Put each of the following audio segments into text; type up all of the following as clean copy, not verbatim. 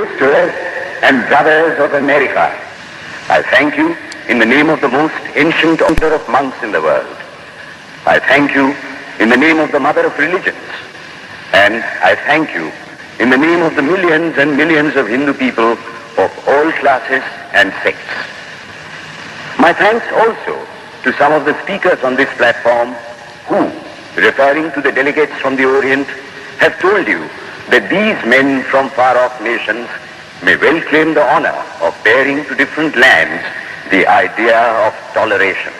sisters and brothers of America, I thank you in the name of the most ancient order of monks in the world. I thank you in the name of the mother of religions. And I thank you in the name of the millions and millions of Hindu people of all classes and sects. My thanks also to some of the speakers on this platform who, referring to the delegates from the Orient, have told you that these men from far-off nations may well claim the honor of bearing to different lands the idea of toleration.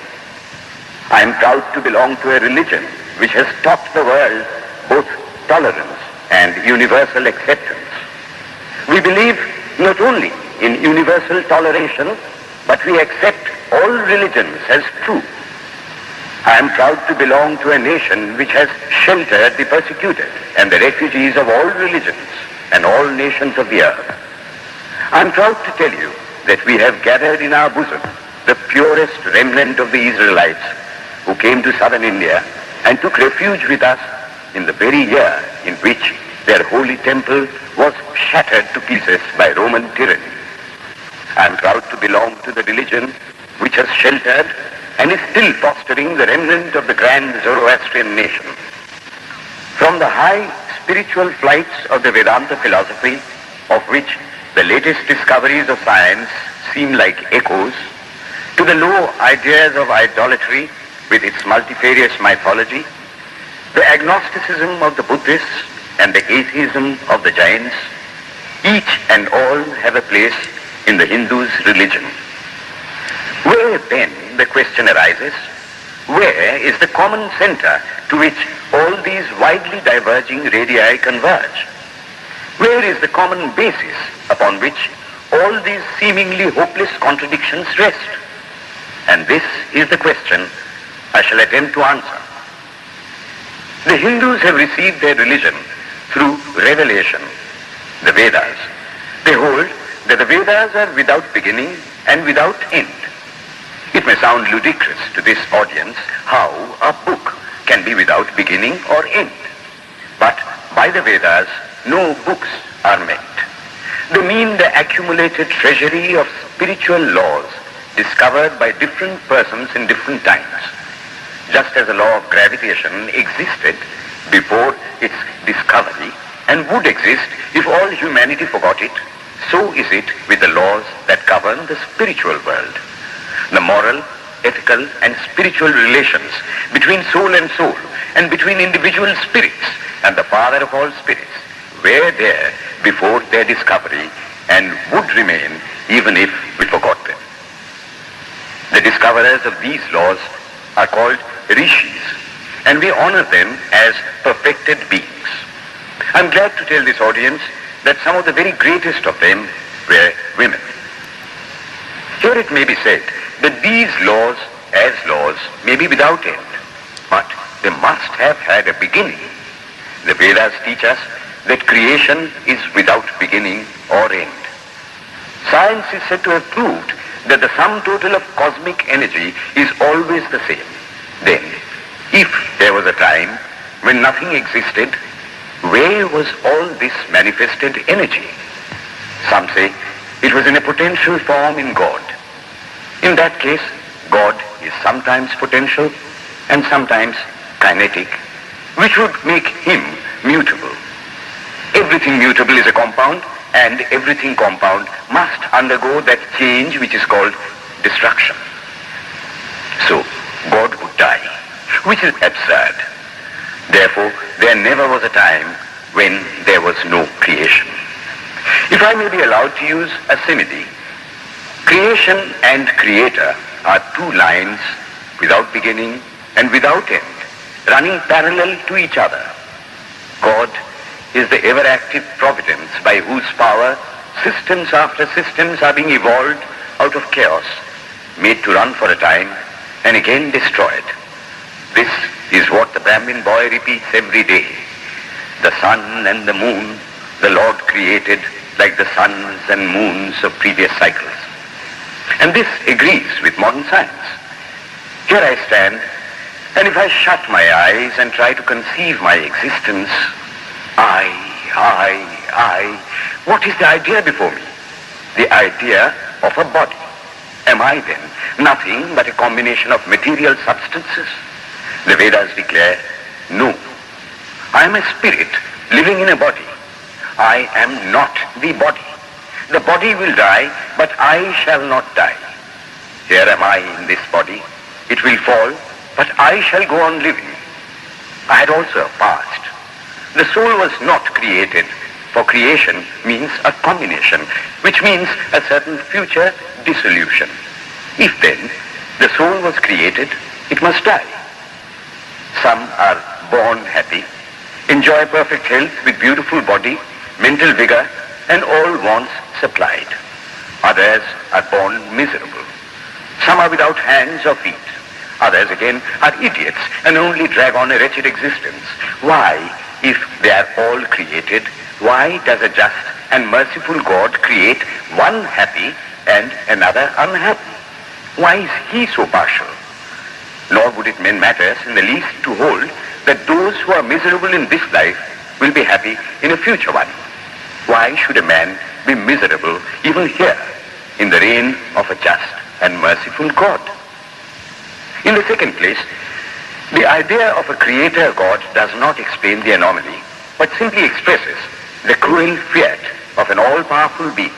I am proud to belong to a religion which has taught the world both tolerance and universal acceptance. We believe not only in universal toleration, but we accept all religions as true. I am proud to belong to a nation which has sheltered the persecuted and the refugees of all religions and all nations of the earth. I am proud to tell you that we have gathered in our bosom the purest remnant of the Israelites who came to southern India and took refuge with us in the very year in which their holy temple was shattered to pieces by Roman tyranny. I am proud to belong to the religion which has sheltered and is still fostering the remnant of the grand Zoroastrian nation. From the high spiritual flights of the Vedanta philosophy, of which the latest discoveries of science seem like echoes, to the low ideas of idolatry with its multifarious mythology, the agnosticism of the Buddhists and the atheism of the Jains, each and all have a place in the Hindu's religion. Where then, the question arises, where is the common center to which all these widely diverging radii converge? Where is the common basis upon which all these seemingly hopeless contradictions rest? And this is the question I shall attempt to answer. The Hindus have received their religion through revelation, the Vedas. They hold that the Vedas are without beginning and without end. It may sound ludicrous to this audience how a book can be without beginning or end. But by the Vedas, no books are meant. They mean the accumulated treasury of spiritual laws discovered by different persons in different times. Just as the law of gravitation existed before its discovery and would exist if all humanity forgot it, so is it with the laws that govern the spiritual world. The moral, ethical, and spiritual relations between soul and between individual spirits and the Father of all spirits were there before their discovery and would remain even if we forgot them. The discoverers of these laws are called rishis, and we honor them as perfected beings. I'm glad to tell this audience that some of the very greatest of them were women. Here it may be said that these laws, as laws, may be without end, but they must have had a beginning. The Vedas teach us that creation is without beginning or end. Science is said to have proved that the sum total of cosmic energy is always the same. Then, if there was a time when nothing existed, where was all this manifested energy? Some say it was in a potential form in God. In that case, God is sometimes potential and sometimes kinetic, which would make him mutable. Everything mutable is a compound, and everything compound must undergo that change which is called destruction. So, God would die, which is absurd. Therefore, there never was a time when there was no creation. If I may be allowed to use a simile, creation and creator are two lines without beginning and without end, running parallel to each other. God is the ever-active providence by whose power systems after systems are being evolved out of chaos, made to run for a time and again destroyed. This is what the Brahmin boy repeats every day. The sun and the moon the Lord created like the suns and moons of previous cycles. And this agrees with modern science. Here I stand, and if I shut my eyes and try to conceive my existence, I What is the idea before me? The idea of a body. Am I then nothing but a combination of material substances? The Vedas declare, no. I am a spirit living in a body. I am not the body. The body will die, but I shall not die. Here am I in this body. It will fall, but I shall go on living. I had also a past. The soul was not created, for creation means a combination, which means a certain future dissolution. If then the soul was created, it must die. Some are born happy, enjoy perfect health with beautiful body, mental vigor, and all wants supplied. Others are born miserable. Some are without hands or feet. Others again are idiots and only drag on a wretched existence. Why, if they are all created, why does a just and merciful God create one happy and another unhappy? Why is he so partial? Nor would it matter in the least to hold that those who are miserable in this life will be happy in a future one. Why should a man be miserable even here in the reign of a just and merciful God? In the second place, the idea of a creator God does not explain the anomaly, but simply expresses the cruel fiat of an all-powerful being.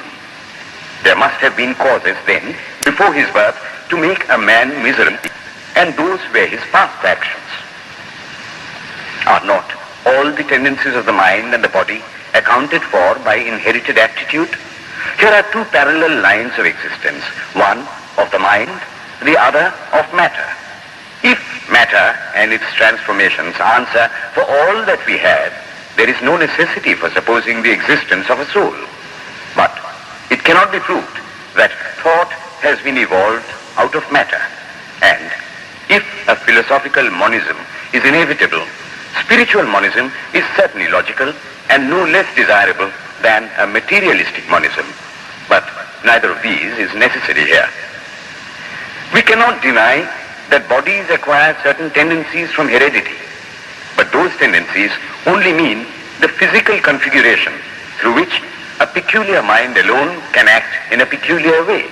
There must have been causes then, before his birth, to make a man miserable, and those were his past actions. Are not all the tendencies of the mind and the body accounted for by inherited aptitude? Here are two parallel lines of existence, one of the mind, the other of matter. If matter and its transformations answer for all that we have, there is no necessity for supposing the existence of a soul. But it cannot be proved that thought has been evolved out of matter. And if a philosophical monism is inevitable, spiritual monism is certainly logical and no less desirable than a materialistic monism. But neither of these is necessary here. We cannot deny that bodies acquire certain tendencies from heredity, but those tendencies only mean the physical configuration through which a peculiar mind alone can act in a peculiar way.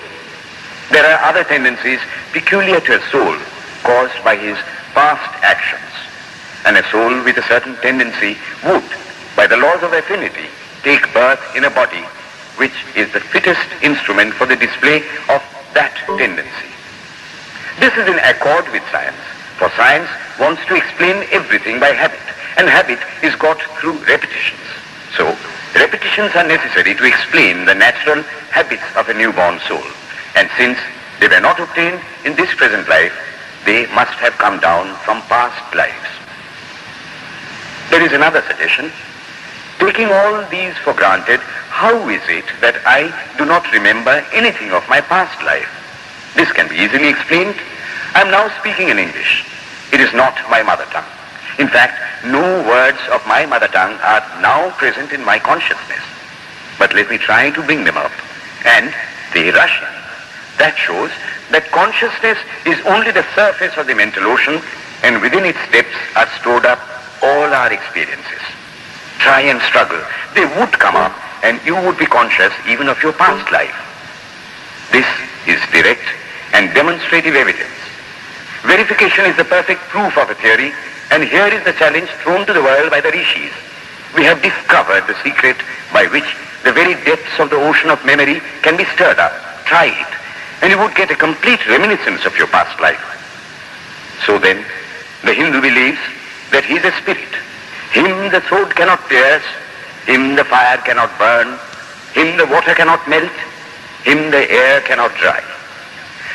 There are other tendencies peculiar to a soul caused by his past actions, and a soul with a certain tendency would, by the laws of affinity, take birth in a body which is the fittest instrument for the display of that tendency. This is in accord with science, for science wants to explain everything by habit, and habit is got through repetitions. So, repetitions are necessary to explain the natural habits of a newborn soul, and since they were not obtained in this present life, they must have come down from past lives. There is another suggestion. Taking all these for granted, how is it that I do not remember anything of my past life? This can be easily explained. I am now speaking in English. It is not my mother tongue. In fact, no words of my mother tongue are now present in my consciousness. But let me try to bring them up. And they rush in. That shows that consciousness is only the surface of the mental ocean, and within its depths are stored up all our experiences. Try and struggle. They would come up, and you would be conscious even of your past life. This is direct and demonstrative evidence. Verification is the perfect proof of a theory, and here is the challenge thrown to the world by the rishis. We have discovered the secret by which the very depths of the ocean of memory can be stirred up. Try it, and you would get a complete reminiscence of your past life. So then, the Hindu believes that he is a spirit. Him the sword cannot pierce, him the fire cannot burn, him the water cannot melt, him the air cannot dry.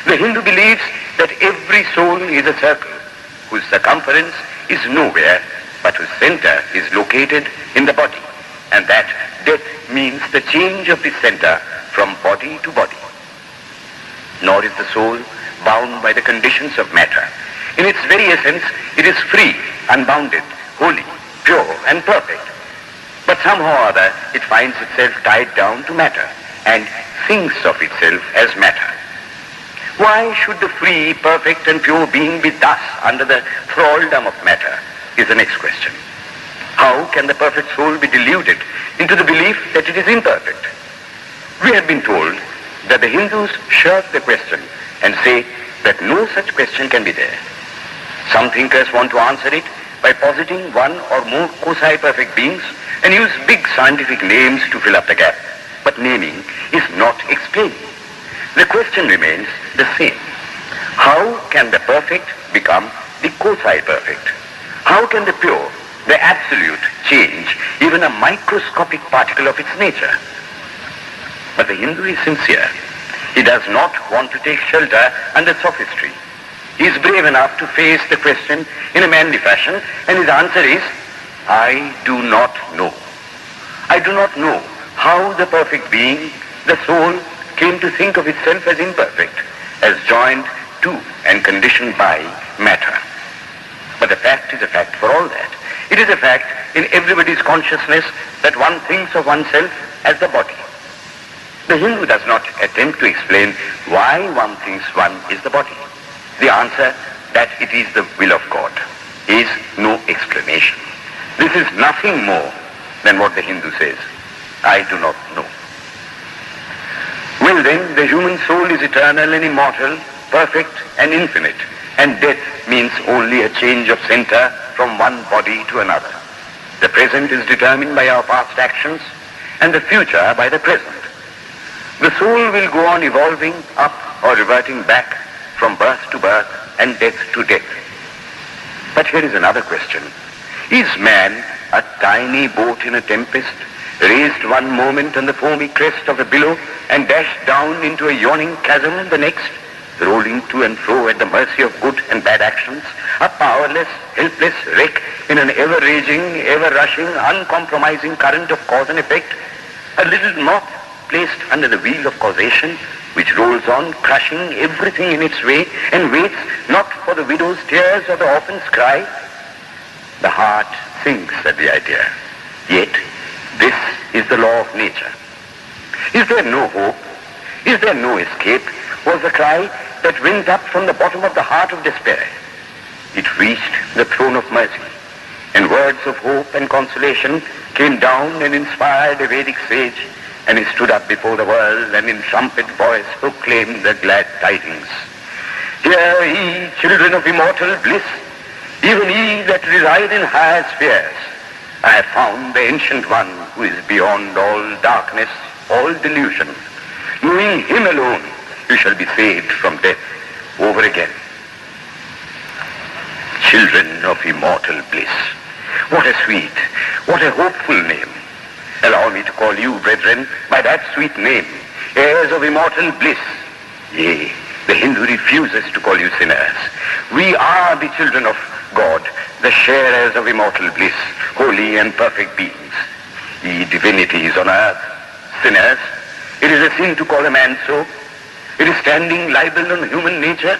The Hindu believes that every soul is a circle whose circumference is nowhere, but whose center is located in the body, and that death means the change of the center from body to body. Nor is the soul bound by the conditions of matter. In its very essence, it is free, unbounded, holy, pure, and perfect. But somehow or other, it finds itself tied down to matter and thinks of itself as matter. Why should the free, perfect, and pure being be thus under the thraldom of matter is the next question. How How can the perfect soul be deluded into the belief that it is imperfect? We have been told that the Hindus shirk the question and say that no such question can be there. Some thinkers want to answer it by positing one or more quasi-perfect beings and use big scientific names to fill up the gap. But naming is not explaining. The question remains the same. How can the perfect become the quasi-perfect? How can the pure, the absolute, change even a microscopic particle of its nature? But the Hindu is sincere. He does not want to take shelter under sophistry. He is brave enough to face the question in a manly fashion, and his answer is, I do not know. I do not know how the perfect being, the soul, came to think of itself as imperfect, as joined to and conditioned by matter. But the fact is a fact for all that. It is a fact in everybody's consciousness that one thinks of oneself as the body. The Hindu does not attempt to explain why one thinks one is the body. The answer that it is the will of God is no explanation. This is nothing more than what the Hindu says. I do not know. Well then, the human soul is eternal and immortal, perfect and infinite, and death means only a change of center from one body to another. The present is determined by our past actions, and the future by the present. The soul will go on evolving up or reverting back from birth to birth and death to death. But here is another question. Is man a tiny boat in a tempest, raised one moment on the foamy crest of a billow and dashed down into a yawning chasm the next, rolling to and fro at the mercy of good and bad actions, a powerless, helpless wreck in an ever-raging, ever-rushing, uncompromising current of cause and effect, a little moth placed under the wheel of causation, which rolls on, crushing everything in its way, and waits not for the widow's tears or the orphan's cry? The heart sinks at the idea. Yet, this is the law of nature. Is there no hope? Is there no escape? Was the cry that went up from the bottom of the heart of despair. It reached the throne of mercy, and words of hope and consolation came down and inspired a Vedic sage, and he stood up before the world and in trumpet voice proclaimed the glad tidings. Hear ye, children of immortal bliss, even ye that reside in higher spheres. I have found the ancient one who is beyond all darkness, all delusion. Knowing him alone, you shall be saved from death over again. Children of immortal bliss. What a sweet, what a hopeful name. Allow me to call you, brethren, by that sweet name, heirs of immortal bliss. Yea, the Hindu refuses to call you sinners. We are the children of God, the sharers of immortal bliss, holy and perfect beings. Ye divinities on earth, sinners, it is a sin to call a man so. It is standing libel on human nature.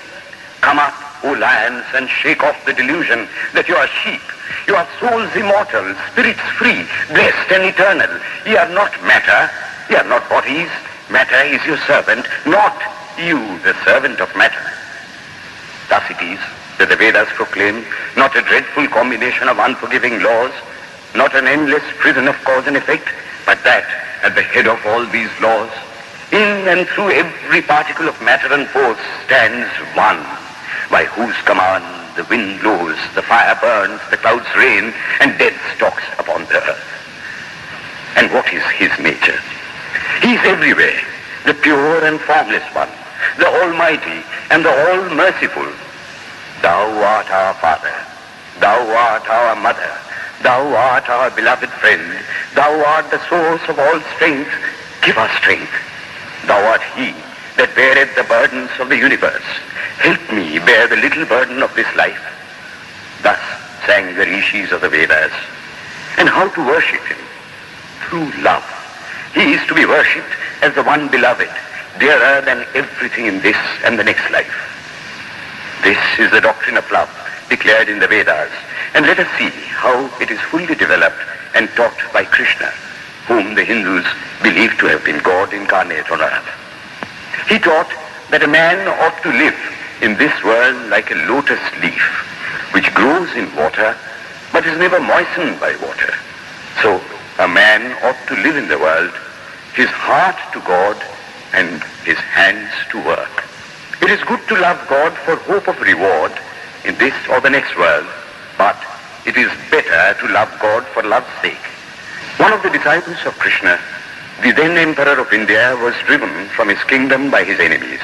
Come up, O lions, and shake off the delusion that you are sheep. You are souls immortal, spirits free, blessed and eternal. Ye are not matter, ye are not bodies. Matter is your servant, not you the servant of matter. Thus it is that the Vedas proclaim not a dreadful combination of unforgiving laws, not an endless prison of cause and effect, but that at the head of all these laws, in and through every particle of matter and force, stands one, by whose command the wind blows, the fire burns, the clouds rain, and death stalks upon the earth. And what is his nature? He is everywhere, the pure and formless one, the almighty and the all-merciful. Thou art our Father, thou art our Mother, thou art our beloved friend, thou art the source of all strength. Give us strength. Thou art he that beareth the burdens of the universe. Help me bear the little burden of this life. Thus sang the rishis of the Vedas. And how to worship him? Through love. He is to be worshipped as the one beloved, dearer than everything in this and the next life. This is the doctrine of love declared in the Vedas, and let us see how it is fully developed and taught by Krishna, whom the Hindus believe to have been God incarnate on earth. He taught that a man ought to live in this world like a lotus leaf, which grows in water, but is never moistened by water. So a man ought to live in the world, his heart to God and his hands to work. It is good to love God for hope of reward in this or the next world, but it is better to love God for love's sake. One of the disciples of Krishna, the then Emperor of India, was driven from his kingdom by his enemies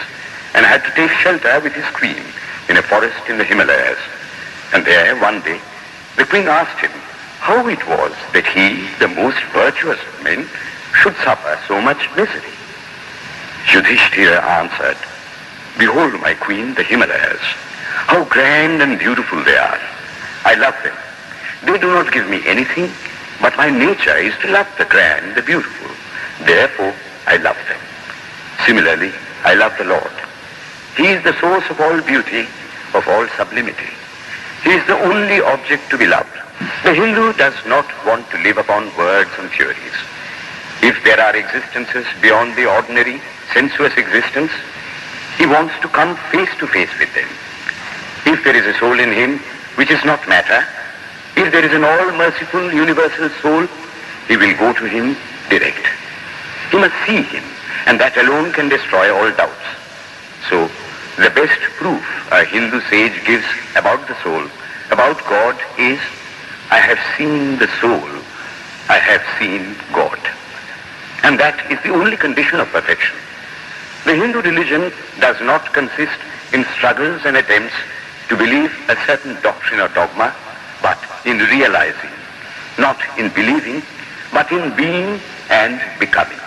and had to take shelter with his queen in a forest in the Himalayas. And there, one day, the queen asked him how it was that he, the most virtuous of men, should suffer so much misery. Yudhishthira answered, "Behold, my queen, the Himalayas. How grand and beautiful they are. I love them. They do not give me anything, but my nature is to love the grand, the beautiful. Therefore, I love them. Similarly, I love the Lord. He is the source of all beauty, of all sublimity. He is the only object to be loved. The Hindu does not want to live upon words and theories. If there are existences beyond the ordinary, sensuous existence, he wants to come face to face with them. If there is a soul in him which is not matter, if there is an all-merciful universal soul, he will go to him direct. He must see him, and that alone can destroy all doubts. So, the best proof a Hindu sage gives about the soul, about God, is, I have seen the soul, I have seen God. And that is the only condition of perfection. The Hindu religion does not consist in struggles and attempts to believe a certain doctrine or dogma, but in realizing, not in believing, but in being and becoming.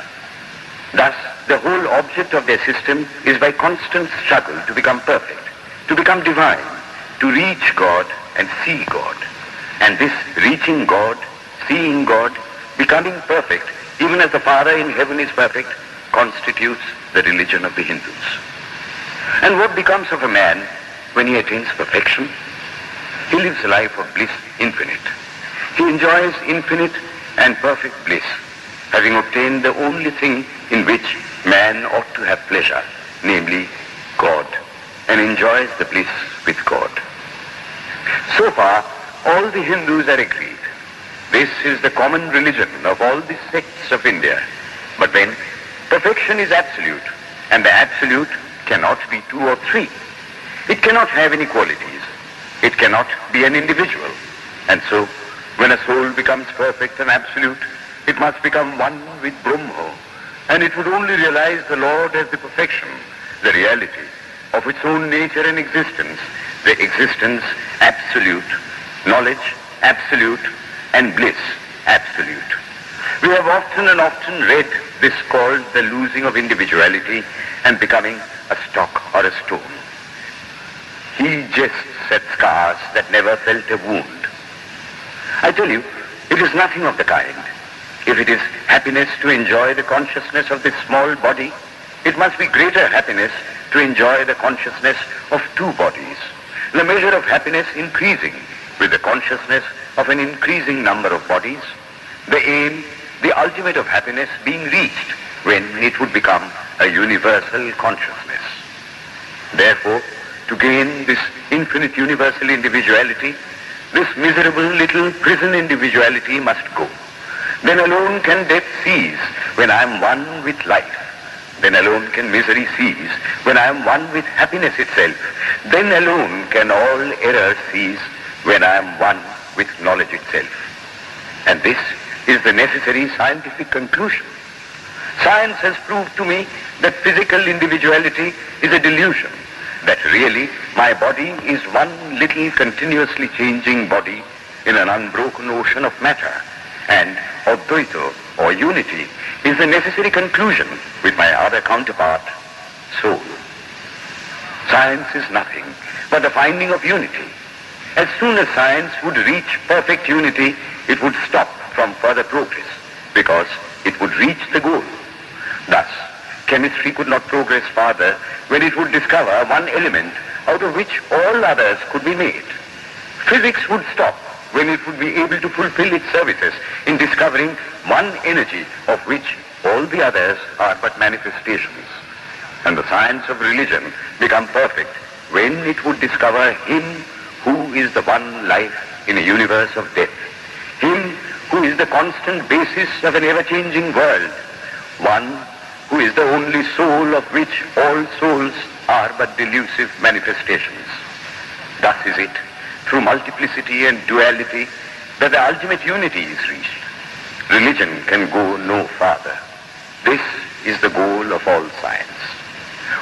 Thus, the whole object of their system is by constant struggle to become perfect, to become divine, to reach God and see God. And this reaching God, seeing God, becoming perfect, even as the Father in heaven is perfect, constitutes the religion of the Hindus. And what becomes of a man when he attains perfection? He lives a life of bliss infinite. He enjoys infinite and perfect bliss, having obtained the only thing in which man ought to have pleasure, namely God, and enjoys the bliss with God. So far, all the Hindus are agreed. This is the common religion of all the sects of India. But then, perfection is absolute, and the absolute cannot be two or three. It cannot have any qualities. It cannot be an individual. And so, when a soul becomes perfect and absolute, it must become one with Brahma, and it would only realize the Lord as the perfection, the reality of its own nature and existence, the existence absolute, knowledge absolute, and bliss absolute. We have often and often read this called the losing of individuality and becoming a stock or a stone. He jests at scars that never felt a wound. I tell you, it is nothing of the kind. If it is happiness to enjoy the consciousness of this small body, it must be greater happiness to enjoy the consciousness of two bodies, the measure of happiness increasing with the consciousness of an increasing number of bodies, the aim, the ultimate of happiness being reached when it would become a universal consciousness. Therefore, to gain this infinite universal individuality, this miserable little prison individuality must go. Then alone can death cease when I am one with life. Then alone can misery cease when I am one with happiness itself. Then alone can all error cease when I am one with knowledge itself. And this is the necessary scientific conclusion. Science has proved to me that physical individuality is a delusion, that really my body is one little continuously changing body in an unbroken ocean of matter, and Advaita, or unity, is the necessary conclusion with my other counterpart, soul. Science is nothing but the finding of unity. As soon as science would reach perfect unity, it would stop from further progress, because it would reach the goal. Thus, chemistry could not progress farther when it would discover one element out of which all others could be made. Physics would stop when it would be able to fulfill its services in discovering one energy of which all the others are but manifestations. And the science of religion become perfect when it would discover Him who is the one life in a universe of death. Him who is the constant basis of an ever-changing world, one who is the only soul of which all souls are but delusive manifestations. Thus is it, through multiplicity and duality, that the ultimate unity is reached. Religion can go no farther. This is the goal of all science.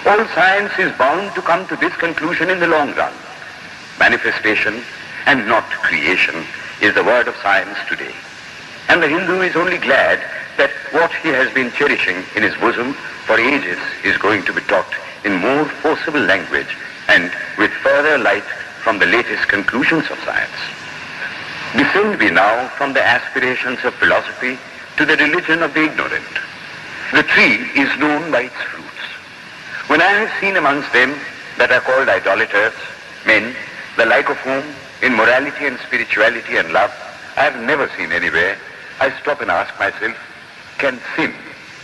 All science is bound to come to this conclusion in the long run. Manifestation and not creation is the word of science today. And the Hindu is only glad that what he has been cherishing in his bosom for ages is going to be taught in more forcible language and with further light from the latest conclusions of science. Descend we now from the aspirations of philosophy to the religion of the ignorant. The tree is known by its fruits. When I have seen amongst them that are called idolaters, men, the like of whom in morality and spirituality and love I have never seen anywhere, I stop and ask myself, can sin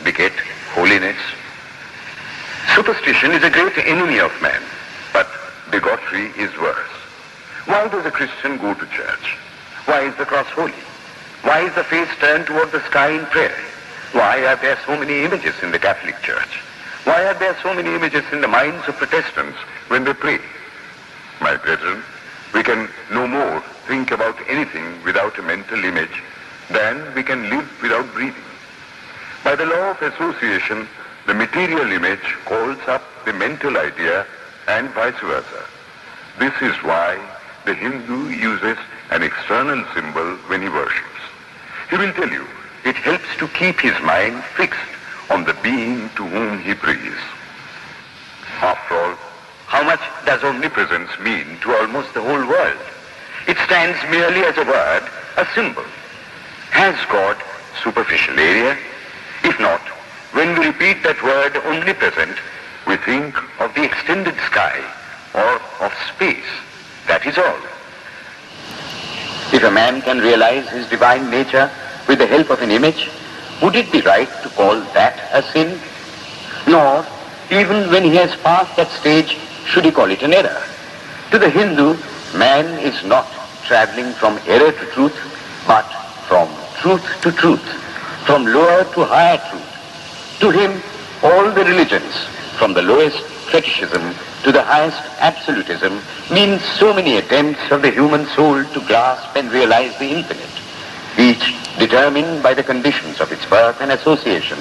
beget holiness? Superstition is a great enemy of man, but bigotry is worse. Why does a Christian go to church? Why is the cross holy? Why is the face turned toward the sky in prayer? Why are there so many images in the Catholic Church? Why are there so many images in the minds of Protestants when they pray? My brethren, we can no more think about anything without a mental image than we can live without breathing. By the law of association, the material image calls up the mental idea and vice versa. This is why the Hindu uses an external symbol when he worships. He will tell you it helps to keep his mind fixed on the being to whom he prays. After all, how much does omnipresence mean to almost the whole world? It stands merely as a word, a symbol. Has God superficial area? If not, when we repeat that word omnipresent, we think of the extended sky or of space. That is all. If a man can realize his divine nature with the help of an image, would it be right to call that a sin? Nor, even when he has passed that stage, should he call it an error. To the Hindu, man is not traveling from error to truth, but from truth to truth, from lower to higher truth. To him, all the religions, from the lowest fetishism to the highest absolutism, means so many attempts of the human soul to grasp and realize the infinite, each determined by the conditions of its birth and association,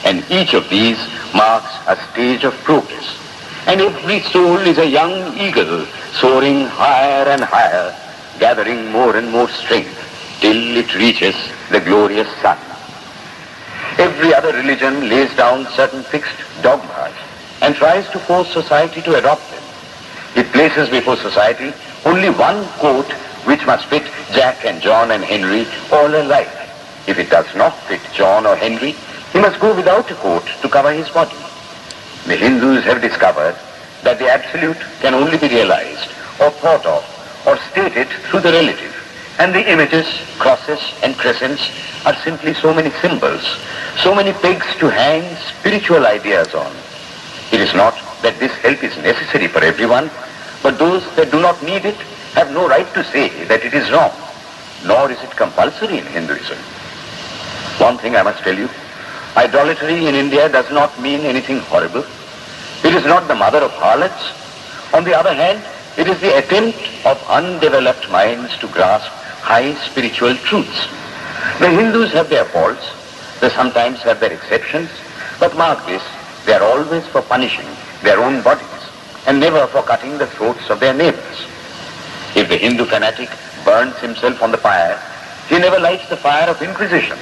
and each of these marks a stage of progress. And every soul is a young eagle soaring higher and higher, gathering more and more strength till it reaches the glorious sun. Every other religion lays down certain fixed dogmas and tries to force society to adopt them. It places before society only one coat which must fit Jack and John and Henry all alike. If it does not fit John or Henry, he must go without a coat to cover his body. The Hindus have discovered that the absolute can only be realized or thought of or stated through the relative, and the images, crosses and crescents are simply so many symbols, so many pegs to hang spiritual ideas on. It is not that this help is necessary for everyone, but those that do not need it have no right to say that it is wrong, nor is it compulsory in Hinduism. One thing I must tell you, idolatry in India does not mean anything horrible. It is not the mother of harlots. On the other hand, it is the attempt of undeveloped minds to grasp high spiritual truths. The Hindus have their faults, they sometimes have their exceptions, but mark this, they are always for punishing their own bodies and never for cutting the throats of their neighbors. If the Hindu fanatic burns himself on the fire, he never lights the fire of Inquisition.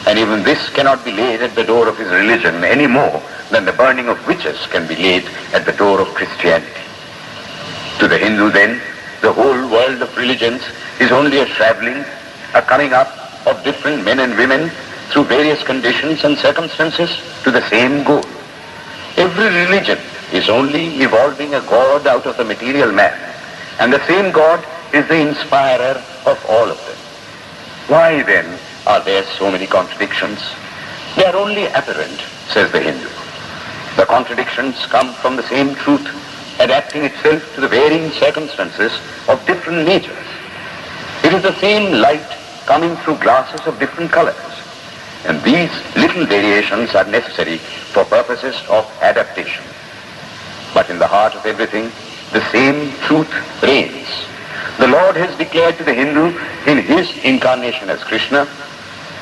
And even this cannot be laid at the door of his religion any more than the burning of witches can be laid at the door of Christianity. To the Hindu then, the whole world of religions is only a traveling, a coming up of different men and women through various conditions and circumstances to the same goal. Every religion is only evolving a God out of the material man, and the same God is the inspirer of all of them. Why then are there so many contradictions? They are only apparent, says the Hindu. The contradictions come from the same truth, adapting itself to the varying circumstances of different natures. It is the same light coming through glasses of different colors. And these little variations are necessary for purposes of adaptation. But in the heart of everything, the same truth reigns. The Lord has declared to the Hindu in his incarnation as Krishna,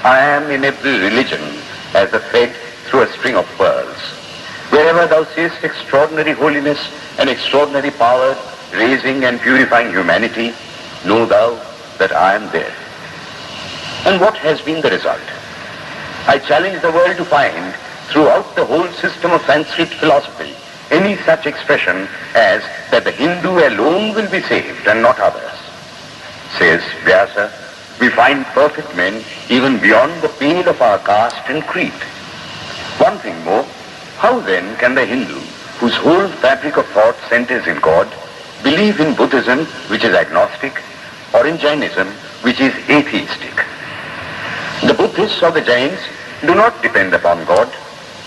I am in every religion as a thread through a string of pearls. Wherever thou seest extraordinary holiness and extraordinary power raising and purifying humanity, know thou that I am there. And what has been the result? I challenge the world to find throughout the whole system of Sanskrit philosophy any such expression as that the Hindu alone will be saved and not others. Says Vyasa, we find perfect men even beyond the pale of our caste and creed. One thing more, how then can the Hindu, whose whole fabric of thought centers in God, believe in Buddhism, which is agnostic, or in Jainism, which is atheistic? The Buddhists or the Jains do not depend upon God,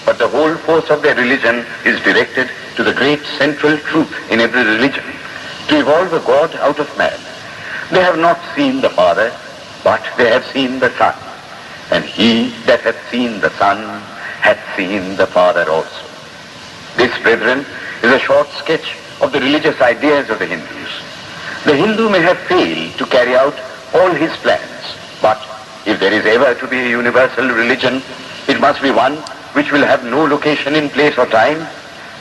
but the whole force of their religion is directed to the great central truth in every religion, to evolve a God out of man. They have not seen the Father, but they have seen the Son. And he that hath seen the Son hath seen the Father also. This, brethren, is a short sketch of the religious ideas of the Hindus. The Hindu may have failed to carry out all his plans, but if there is ever to be a universal religion, it must be one which will have no location in place or time,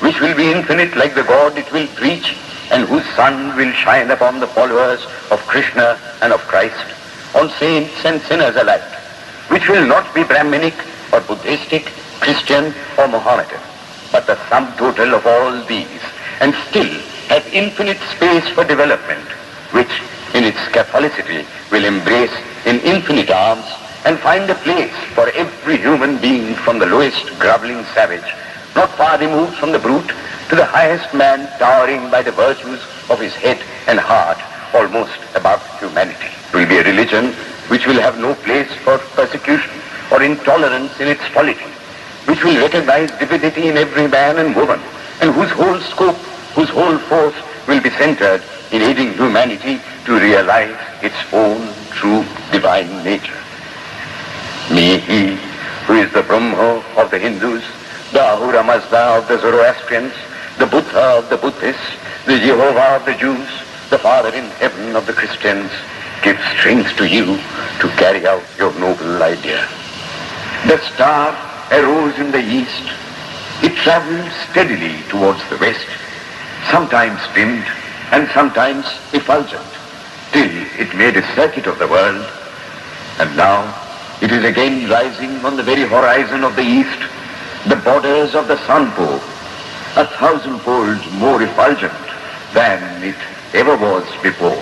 which will be infinite like the God it will preach, and whose sun will shine upon the followers of Krishna and of Christ, on saints and sinners alike, which will not be Brahminic or Buddhistic, Christian or Mohammedan, but the sum total of all these, and still have infinite space for development, which in its Catholicity will embrace in infinite arms and find a place for every human being, from the lowest groveling savage, not far removed from the brute, to the highest man towering by the virtues of his head and heart almost above humanity. It will be a religion which will have no place for persecution or intolerance in its polity, which will recognize divinity in every man and woman, and whose whole scope, whose whole force will be centered in aiding humanity to realize its own true divine nature. May he, who is the Brahma of the Hindus, the Ahura Mazda of the Zoroastrians, the Buddha of the Buddhists, the Jehovah of the Jews, the Father in heaven of the Christians, give strength to you to carry out your noble idea. The star arose in the east. It traveled steadily towards the west, sometimes dimmed and sometimes effulgent, till it made a circuit of the world, and now it is again rising on the very horizon of the east, the borders of the sun pole, 1,000-fold more effulgent than it ever was before.